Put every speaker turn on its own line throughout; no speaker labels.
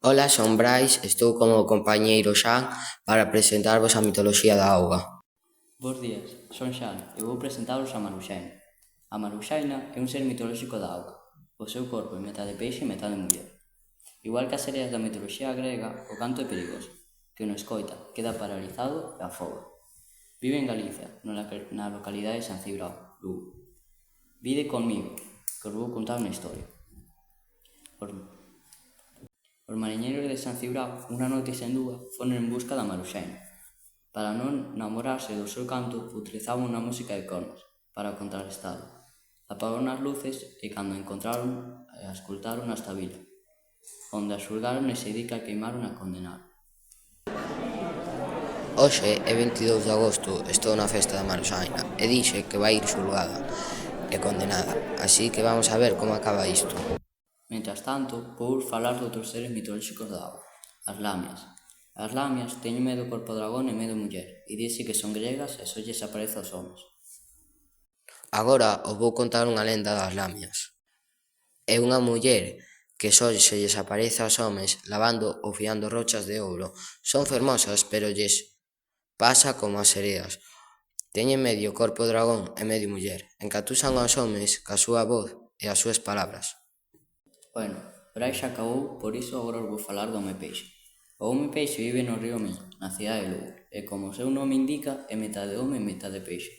Ola, son Brais, estou como compañeiro Xan para presentarvos a mitoloxía da auga.
Bos días, son Xan e vou presentaros a Maruxaina. A Maruxaina é un ser mitolóxico da auga. O seu corpo é metade peixe e metade muller. Igual que as sereas da mitoloxía grega, o canto é perigoso. Que non escoita, queda paralizado e afoga. Vive en Galicia, na localidade de San Cibrao, Lugo. Vide conmigo, que os vou contar unha historia. Os mariñeiros de San Cibrao, unha noite sen lúa, foron en busca da Maruxaina. Para non namorarse do seu canto, utilizaban unha música de cornos, para contrarrestalo. Apagaron as luces e cando a encontraron, a escoltaron hasta a vila, onde a xulgaron e se di que a queimaron e a condenaron.
Hoxe é 22 de agosto, estou na festa da Maruxaina e dixe que vai ir xulgada e condenada, así que vamos a ver como acaba isto.
Mentras tanto, vou falar de outros seres mitolóxicos da auga, as lamias. As lamias teñen medo corpo dragón e medo muller, e dise que son gregas e só lles aparece aos homens.
Agora os vou contar unha lenda das lamias. É unha muller que só se lles aparece aos homes lavando ou fiando rochas de ouro. Son fermosas, pero lles pasa como as sereas. Teñen medio corpo dragón e medio muller. Encatusan aos homes ca súa voz e as súas palabras.
Bueno, Brais xa acabou, por iso agora os vou falar do home peixe. O home peixe vive no río Miño, na cidade de Lugo, e como o seu nome indica, é metade home e metade peixe.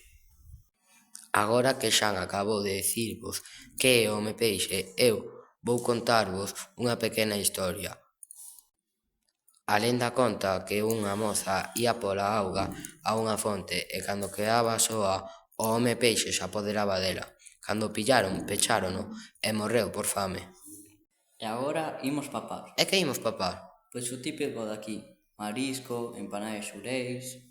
Agora que Xan acabou de dicirvos que é o home peixe, eu vou contarvos unha pequena historia. A lenda conta que unha moza ía pola auga a unha fonte e cando quedaba soa, o home peixe se apoderaba dela. Cando pillaron, pechárono e morreu por fame.
E agora imos papar.
E que imos papar?
Pois o típico daqui, marisco, empanada de xureis,